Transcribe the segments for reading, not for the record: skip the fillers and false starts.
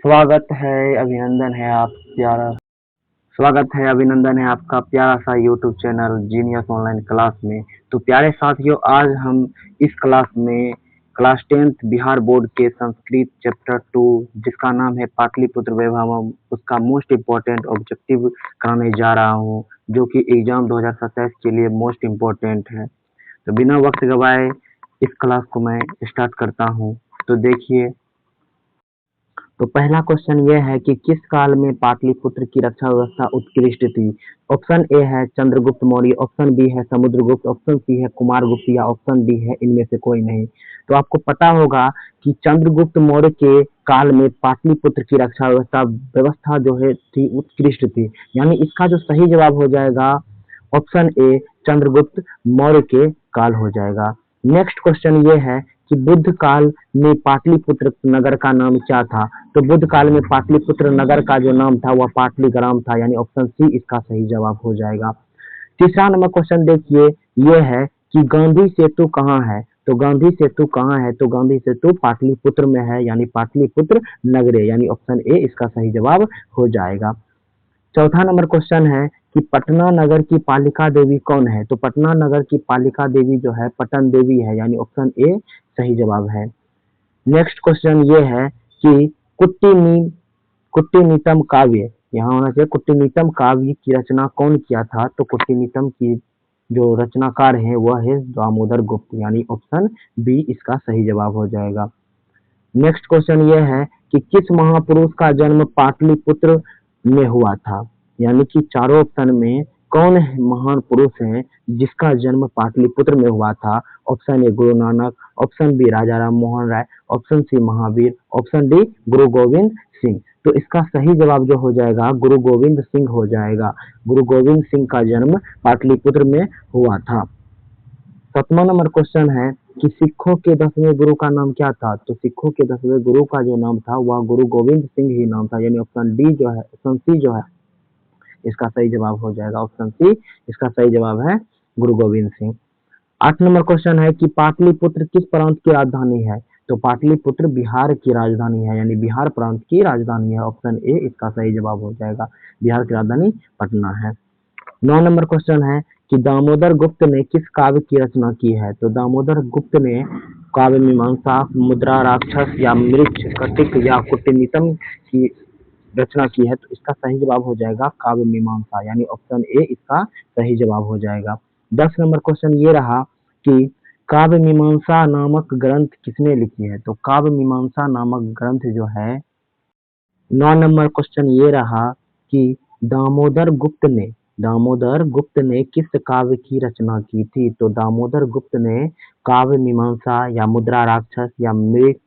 स्वागत है, अभिनंदन है आप प्यारा स्वागत है, अभिनंदन है आपका प्यारा सा YouTube channel genius online class में। तो प्यारे साथियों, आज हम इस क्लास में क्लास 10th बिहार बोर्ड के संस्कृत चैप्टर 2 जिसका नाम है पाटलिपुत्र वैभवम, उसका मोस्ट इम्पोर्टेंट ऑब्जेक्टिव कराने जा रहा हूँ, जो कि एग्जाम 2027 के लिए मोस्ट इम्पोर्टेंट है। तो बिना वक्त गवाए इस क्लास को मैं स्टार्ट करता हूँ। तो देखिए, तो पहला क्वेश्चन ये है कि किस काल में पाटलिपुत्र की रक्षा व्यवस्था उत्कृष्ट थी। ऑप्शन ए है चंद्रगुप्त मौर्य, ऑप्शन बी है समुद्रगुप्त, ऑप्शन सी है कुमारगुप्त या ऑप्शन डी है इनमें से कोई नहीं। तो आपको पता होगा कि चंद्रगुप्त मौर्य के काल में पाटलिपुत्र की रक्षा व्यवस्था जो है थी उत्कृष्ट थी, यानी इसका जो सही जवाब हो जाएगा ऑप्शन ए चंद्रगुप्त मौर्य के काल हो जाएगा। नेक्स्ट क्वेश्चन ये है कि बुद्ध काल में पाटलिपुत्र नगर का नाम क्या था। तो बुद्ध काल में पाटलिपुत्र नगर का जो नाम था वह पाटलिग्राम था, यानी ऑप्शन सी इसका सही जवाब हो जाएगा। तीसरा नंबर क्वेश्चन देखिए, ये है कि गांधी सेतु कहाँ है। तो गांधी सेतु कहाँ है, तो गांधी सेतु पाटलिपुत्र में है, यानी पाटलिपुत्र नगरे, यानी ऑप्शन ए इसका सही जवाब हो जाएगा। चौथा नंबर क्वेश्चन है कि पटना नगर की पालिका देवी कौन है। तो पटना नगर की पालिका देवी जो है पटन देवी है, यानी ऑप्शन ए सही जवाब है। नेक्स्ट क्वेश्चन ये है कि कुट्टिनीतम काव्य, यहाँ होना चाहिए कुट्टिनीतम काव्य की रचना कौन किया था। तो कुट्टिनीतम की जो रचनाकार है वह है दामोदर गुप्त, यानी ऑप्शन बी इसका सही जवाब हो जाएगा। नेक्स्ट क्वेश्चन ये है कि किस महापुरुष का जन्म पाटलिपुत्र में हुआ था, यानी कि चारों ऑप्शन में कौन महान पुरुष है जिसका जन्म पाटलिपुत्र में हुआ था। Option A Guru Nanak, option B Raja Ram Mohan Roy, option C Mahavir, option D Guru Gobind Singh. तो इसका सही जवाब जो हो जाएगा गुरु गोविंद सिंह हो जाएगा। गुरु गोविंद सिंह का जन्म पाटलिपुत्र में हुआ था। 7वां नंबर क्वेश्चन है कि सिखों के 10वें गुरु का नाम क्या था। तो सिखों के 10वें गुरु का जो नाम था वह गुरु गोविंद सिंह ही नाम था, यानी ऑप्शन डी जो है, ऑप्शन सी जो है इसका सही जवाब हो जाएगा। ऑप्शन सी इसका सही जवाब है गुरु गोविंद सिंह। 8 नंबर क्वेश्चन है कि पाटलिपुत्र किस प्रांत की राजधानी है। तो पाटलिपुत्र बिहार की राजधानी है, यानी बिहार प्रांत की राजधानी है। ऑप्शन ए इसका सही जवाब हो जाएगा। बिहार की राजधानी पटना है। 9 नंबर क्वेश्चन है कि दामोदर गुप्त ने किस काव्य की रचना की है। तो दामोदर गुप्त ने काव्य मीमांसा, मुद्रा राक्षस या मृच्छ कटिक या कुट्टिनीतम की रचना की है। तो इसका सही जवाब हो जाएगा काव्य मीमांसा, यानी ऑप्शन ए इसका सही जवाब हो जाएगा। 10 नंबर क्वेश्चन ये रहा कि काव्य मीमांसा नामक ग्रंथ किसने लिखी है। तो काव्य मीमांसा नामक ग्रंथ जो है, 9 नंबर क्वेश्चन ये रहा कि दामोदर गुप्त ने किस काव्य की रचना की थी। तो दामोदर गुप्त ने काव्य मीमांसा या मुद्रा राक्षस या मृच्छ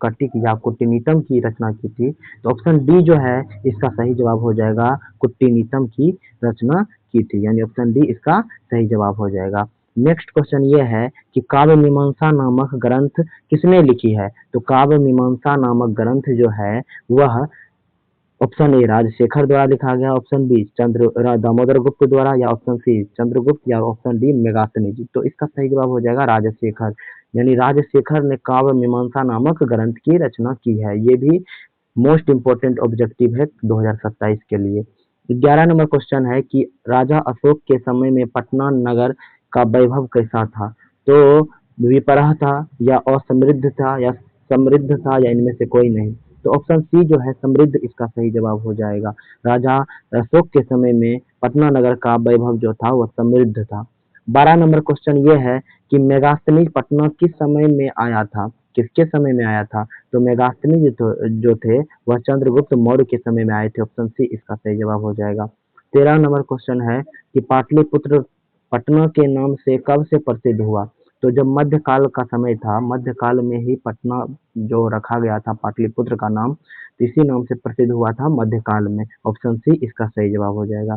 कटिक या कुट्टिनीतम की रचना की थी। तो ऑप्शन डी जो है इसका सही जवाब हो जाएगा, कुट्टिनीतम की रचना की थी, यानी ऑप्शन डी इसका सही जवाब हो जाएगा। नेक्स्ट क्वेश्चन ये है कि काव्य मीमांसा नामक ग्रंथ किसने लिखी है। तो काव्य मीमांसा नामक ग्रंथ जो है वह ऑप्शन ए राजशेखर द्वारा लिखा गया, ऑप्शन बी दामोदर गुप्त द्वारा, या ऑप्शन सी चंद्रगुप्त, या ऑप्शन डी मेगास्थनी जी। तो इसका सही जवाब हो जाएगा राजशेखर, यानी राजशेखर ने काव्य मीमांसा नामक ग्रंथ की रचना की है। ये भी मोस्ट इंपोर्टेंट ऑब्जेक्टिव है 2027 के लिए। 11 नंबर क्वेश्चन है कि राजा अशोक के समय में पटना नगर का वैभव कैसा था। तो विपरह था या असमृद्ध था या समृद्ध था या इनमें से कोई नहीं। तो ऑप्शन सी जो है समृद्ध इसका सही जवाब हो जाएगा। राजा अशोक के समय में पटना नगर का वैभव जो था वह समृद्ध था। 12 नंबर क्वेश्चन ये है कि मेगास्थनीज पटना किस समय में आया था, किसके समय में आया था। तो मेगास्थनीज जो थे वह चंद्रगुप्त मौर्य के समय में आए थे। ऑप्शन सी इसका सही जवाब हो जाएगा। 13 नंबर क्वेश्चन है कि पाटलिपुत्र पटना के नाम से कब से प्रसिद्ध हुआ। तो जब मध्यकाल का समय था, मध्यकाल में ही पटना जो रखा गया था पाटलिपुत्र का नाम, तो इसी नाम से प्रसिद्ध हुआ था मध्यकाल में। ऑप्शन सी इसका सही जवाब हो जाएगा।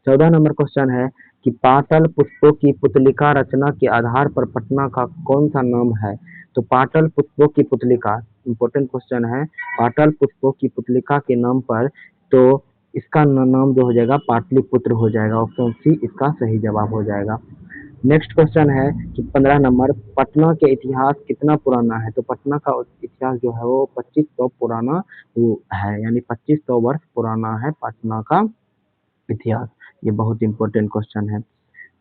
14 नंबर क्वेश्चन है कि पाटल पुष्पों की पुतलिका रचना के आधार पर पटना का कौन सा नाम है। तो पाटल पुष्पों की पुतलिका इंपॉर्टेंट क्वेश्चन है। पाटल पुष्पों की पुतलिका के नाम पर तो इसका नाम जो हो जाएगा पाटलिपुत्र हो जाएगा। ऑप्शन सी इसका सही जवाब हो जाएगा। नेक्स्ट क्वेश्चन है कि 15 नंबर, पटना के इतिहास कितना पुराना है? तो पटना का इतिहास जो है वो 2500 पुराना है, यानी 2500 वर्ष पुराना है पटना का इतिहास। ये बहुत इंपॉर्टेंट क्वेश्चन है।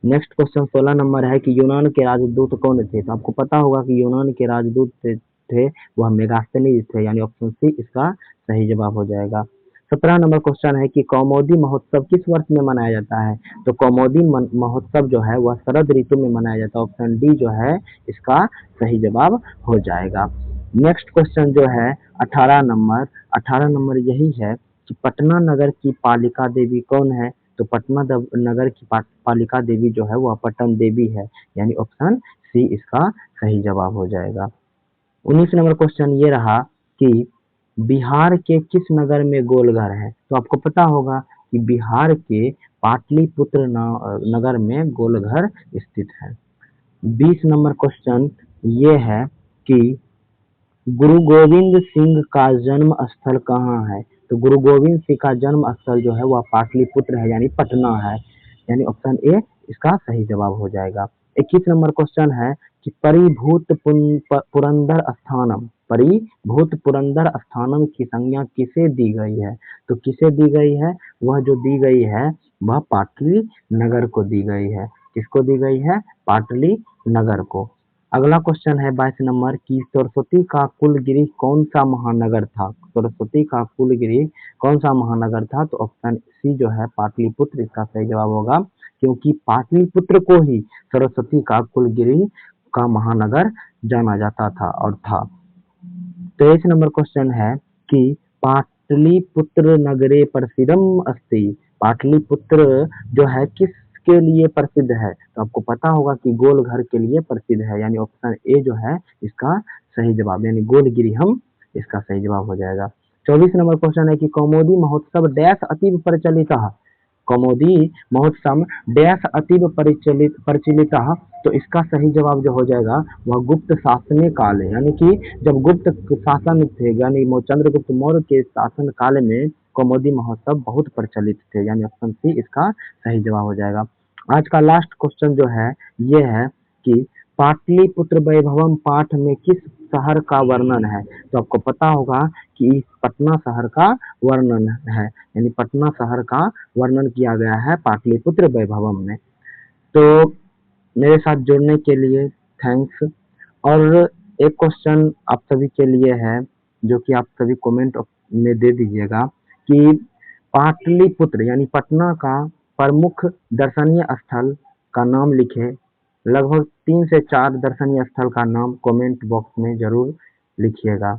नेक्स्ट क्वेश्चन 16 नंबर है कि यूनान के राजदूत कौन थे? तो आपको पता होगा कि यूनान के राजदूत थे वह मेगास्थनीज थे, यानी ऑप्शन सी इसका सही जवाब हो जाएगा। 17 नंबर क्वेश्चन है कि कौमुदी महोत्सव किस वर्ष में मनाया जाता है? तो कौमुदी महोत्सव जो है वह शरद ऋतु में मनाया जाता है, ऑप्शन डी जो है इसका सही जवाब हो जाएगा। नेक्स्ट क्वेश्चन जो है 18 नंबर यही है कि पटना नगर की पालिका देवी कौन है? तो पटना नगर की पालिका देवी जो है वह पटन देवी है, यानी ऑप्शन सी इसका सही जवाब हो जाएगा। 19 नंबर क्वेश्चन ये रहा कि बिहार के किस नगर में गोलघर है? तो आपको पता होगा कि बिहार के पाटलिपुत्र नगर में गोलघर स्थित है। 20 नंबर क्वेश्चन ये है कि गुरु गोविंद सिंह का जन्म स्थल कहाँ है? तो गुरु गोविंद सिंह का जन्म स्थल जो है वह पाटलिपुत्र है, यानी पटना है, यानी ऑप्शन ए इसका सही जवाब हो जाएगा। 21 नंबर क्वेश्चन है कि परिभूत पुरंदर स्थानम की संज्ञा किसे दी गई है? तो किसे दी गई है? वह जो दी गई है वह पाटली नगर को दी गई है। किसको दी गई है? पाटली नगर को। अगला क्वेश्चन है 22 नंबर की सरस्वती का कुलगिरी कौन सा महानगर था? सरस्वती का कुलगिरी कौन सा महानगर था? तो ऑप्शन सी जो है पाटलिपुत्र इसका सही जवाब होगा, क्योंकि पाटलिपुत्र को ही सरस्वती का कुलगिरी का महानगर जाना जाता था और था। 23 नंबर क्वेश्चन है कि पाटलिपुत्र नगरे प्रसिद्धम अस्ति। पाटलिपुत्र जो है किसके लिए प्रसिद्ध है? तो आपको पता होगा कि गोलघर के लिए प्रसिद्ध है, यानी ऑप्शन ए जो है इसका सही जवाब, यानी गोलगिरी हम इसका सही जवाब हो जाएगा। 24 नंबर क्वेश्चन है कि कौमुदी महोत्सव डैश अतीव प्रचलित है। कौमुदी महोत्सव डैश अतीव प्रचलित, तो इसका सही जवाब जो हो जाएगा वह गुप्त शासने काल है, यानी कि जब गुप्त शासन थे, यानी चंद्रगुप्त मौर्य के शासन काल में कौमुदी महोत्सव बहुत प्रचलित थे, यानी ऑप्शन सी इसका सही जवाब हो जाएगा। आज का लास्ट क्वेश्चन जो है ये है कि पाटलिपुत्र वैभवम पाठ में किस शहर का वर्णन है? तो आपको पता होगा कि पटना शहर का वर्णन है, यानी पटना शहर का वर्णन किया गया है पाटलिपुत्र वैभवम में। तो मेरे साथ जुड़ने के लिए थैंक्स। और एक क्वेश्चन आप सभी के लिए है जो कि आप सभी कमेंट में दे दीजिएगा कि पाटलिपुत्र यानी पटना का प्रमुख दर्शनीय स्थल का नाम लिखे। लगभग 3 से 4 दर्शनीय स्थल का नाम कमेंट बॉक्स में जरूर लिखिएगा।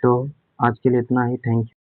तो आज के लिए इतना ही, थैंक यू।